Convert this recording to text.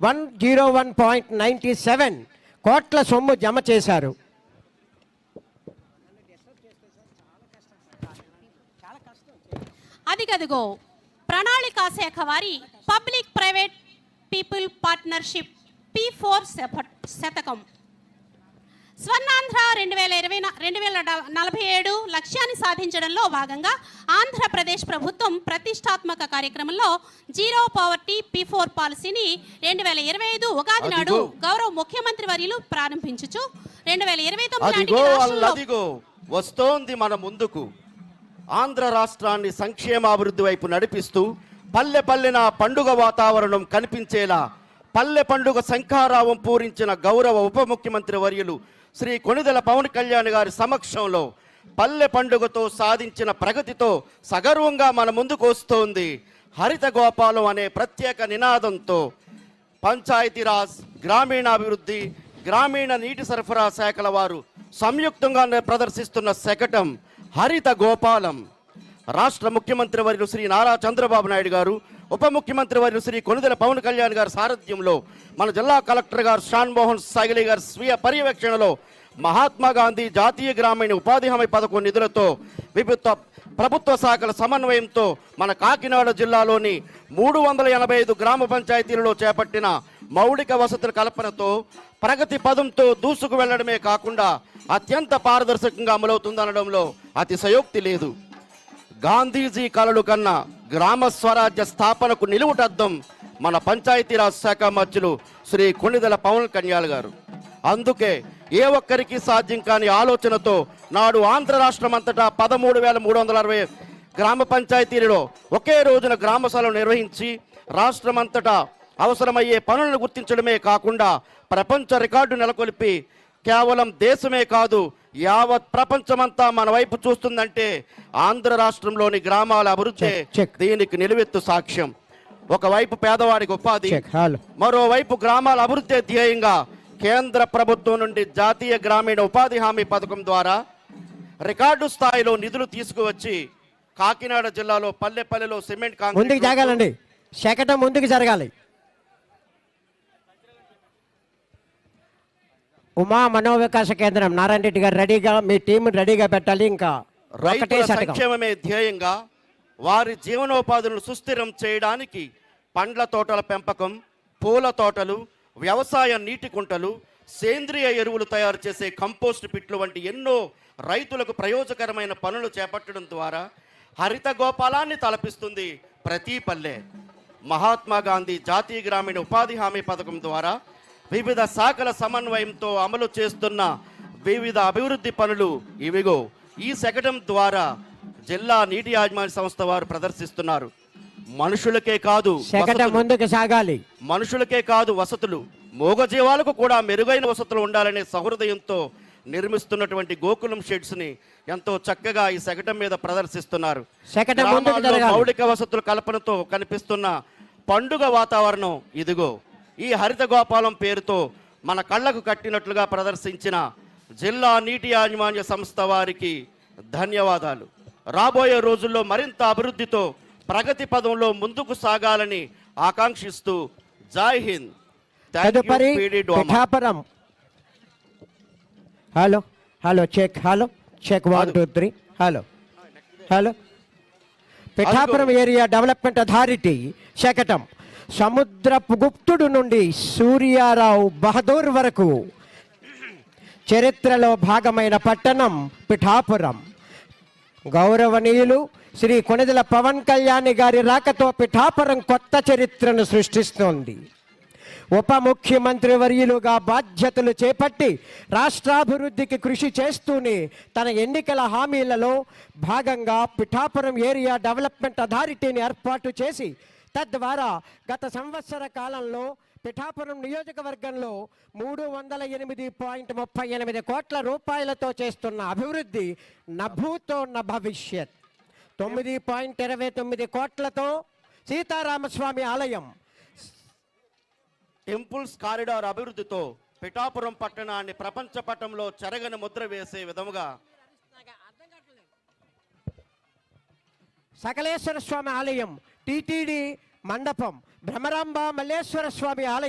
101.97 కోట్ల సొమ్ము జమ చేశారు. అదిగదిగో ప్రణాళికా శాఖ వారి public private people partnership P4 శతకం స్వర్ణాంధ్ర 2047 లక్ష్యాన్ని సాధించడంలో భాగంగా ఆంధ్రప్రదేశ్ ప్రభుత్వం ప్రతిష్టాత్మక కార్యక్రమంలో జీరో పవర్టీ P4 పాలసీని 2025 ఉగాది నాడు గౌరవ ముఖ్యమంత్రి వర్యులు ప్రారంభించుచు 2029 వస్తోంది మన ముందుకు. ఆంధ్ర రాష్ట్రాన్ని సంక్షేమాభివృద్ధి వైపు నడిపిస్తూ పల్లె పల్లెన పండుగ వాతావరణం కనిపించేలా పల్లె పండుగ శంఖారావం పూరించిన గౌరవ ఉప ముఖ్యమంత్రి వర్యులు శ్రీ కొణిదెల పవన్ కళ్యాణ్ గారి సమక్షంలో పల్లె పండుగతో సాధించిన ప్రగతితో సగర్వంగా మన ముందుకు వస్తోంది హరిత గోపాలం అనే ప్రత్యేక నినాదంతో పంచాయతీరాజ్, గ్రామీణాభివృద్ధి, గ్రామీణ నీటి సరఫరా శాఖల వారు సంయుక్తంగా ప్రదర్శిస్తున్న శకటం హరిత గోపాలం. రాష్ట్ర ముఖ్యమంత్రి వర్యులు శ్రీ నారా చంద్రబాబు నాయుడు గారు, ఉప ముఖ్యమంత్రి వర్యులు శ్రీ కొణిదెల పవన్ కళ్యాణ్ గారి సారథ్యంలో మన జిల్లా కలెక్టర్ గారు షాన్మోహన్ సాగిలి గారి స్వీయ పర్యవేక్షణలో మహాత్మా గాంధీ జాతీయ గ్రామీణ ఉపాధి హామీ పథకం నిధులతో వివిధ ప్రభుత్వ శాఖల సమన్వయంతో మన కాకినాడ జిల్లాలోని 385 గ్రామ పంచాయతీలలో చేపట్టిన మౌలిక వసతుల కల్పనతో ప్రగతి పదంతో దూసుకు వెళ్లడమే కాకుండా అత్యంత పారదర్శకంగా అమలవుతుందనడంలో అతిశయోక్తి లేదు. గాంధీజీ కలలు కన్నా గ్రామ స్వరాజ్య స్థాపనకు నిలువుటద్దం మన పంచాయతీరాజ్ శాఖ మంత్రులు శ్రీ కొణిదెల పవన్ కళ్యాణ్ గారు. అందుకే ఏ ఒక్కరికి సాధ్యం కాని ఆలోచనతో నాడు ఆంధ్ర రాష్ట్రం అంతటా 13,360 గ్రామ పంచాయతీలలో ఒకే రోజున గ్రామ సభలు నిర్వహించి రాష్ట్రమంతటా అవసరమయ్యే పనులను గుర్తించడమే కాకుండా ప్రపంచ రికార్డు నెలకొల్పి కేవలం దేశమే కాదు యావత్ ప్రపంచమంతా మన వైపు చూస్తుందంటే ఆంధ్ర రాష్ట్రంలోని గ్రామాల అభివృద్ధి దీనికి నిలువెత్తు సాక్ష్యం. ఒకవైపు పేదవారికి ఉపాధి, మరోవైపు గ్రామాల అభివృద్ధి ధ్యేయంగా కేంద్ర ప్రభుత్వం నుండి జాతీయ గ్రామీణ ఉపాధి హామీ పథకం ద్వారా రికార్డు స్థాయిలో నిధులు తీసుకువచ్చి కాకినాడ జిల్లాలో పల్లె పల్లెలో సిమెంట్ ముందుకు జరగాలండి, శకటం ముందుకు జరగాలి. ఉమా మనోవికాస కేంద్రం నారాయణ రెడ్డి గారు రెడీగా, మీ టీం రెడీగా పెట్టాలి. ఇంకా రైతుల సంక్షేమమే ధ్యేయంగా వారి జీవనోపాధులను సుస్థిరం చేయడానికి పండ్ల తోటల పెంపకం, పూల తోటలు, వ్యవసాయ నీటి కుంటలు, సేంద్రియ ఎరువులు తయారు చేసే కంపోస్ట్ పిట్లు వంటి ఎన్నో రైతులకు ప్రయోజకరమైన పనులు చేపట్టడం ద్వారా హరిత గోపాలాన్ని తలపిస్తుంది ప్రతి పల్లె. మహాత్మా గాంధీ జాతీయ గ్రామీణ ఉపాధి హామీ పథకం ద్వారా వివిధ శాఖల సమన్వయంతో అమలు చేస్తున్న వివిధ అభివృద్ధి పనులు ఇవిగో ఈ శకటం ద్వారా జిల్లా నీటి యాజమాన్య సంస్థ వారు ప్రదర్శిస్తున్నారు. మనుషులకే కాదు ముందుకు సాగాలి, మనుషులకే కాదు వసతులు, మూగజీవాలకు కూడా మెరుగైన వసతులు ఉండాలనే సహృదయంతో నిర్మిస్తున్నటువంటి గోకులం షెడ్స్ ని ఎంతో చక్కగా ఈ శకటం మీద ప్రదర్శిస్తున్నారు. మౌలిక వసతుల కల్పనతో కనిపిస్తున్న పండుగ వాతావరణం ఇదిగో ఈ హరిత గోపాలం పేరుతో మన కళ్ళకు కట్టినట్లుగా ప్రదర్శించిన జిల్లా నీటి యాజమాన్య సంస్థ వారికి ధన్యవాదాలు. రాబోయే రోజుల్లో మరింత అభివృద్ధితో ప్రగతి పదంలో ముందుకు సాగాలని ఆకాంక్షిస్తూ Jai Hind. Hello hello check, hello check 1 2 3 hello hello. Pithapuram area development authority శకటం సముద్రపు గుప్తుడు నుండి సూర్యారావు బహదూర్ వరకు చరిత్రలో భాగమైన పట్టణం పిఠాపురం. గౌరవనీయులు శ్రీ కొణిదెల పవన్ కళ్యాణ్ గారి రాకతో పిఠాపురం కొత్త చరిత్రను సృష్టిస్తోంది. ఉప ముఖ్యమంత్రి వర్యులుగా బాధ్యతలు చేపట్టి రాష్ట్రాభివృద్ధికి కృషి చేస్తూనే తన ఎన్నికల హామీలలో భాగంగా పిఠాపురం ఏరియా డెవలప్మెంట్ అథారిటీని ఏర్పాటు చేసి తద్వారా గత సంవత్సర కాలంలో పిఠాపురం నియోజకవర్గంలో 308.38 కోట్ల రూపాయలతో చేస్తున్న అభివృద్ధి నభూతో నభవిష్యత్. 9.29 కోట్లతో సీతారామస్వామి ఆలయం, టెంపుల్స్ కారిడార్ అభివృద్ధితో పిఠాపురం పట్టణాన్ని ప్రపంచ పటంలో చెరగని ముద్ర వేసే విధముగా సకలేశ్వర స్వామి ఆలయం, టిటిడి మండపం, భ్రమరాంబ మల్లేశ్వర స్వామి ఆలయం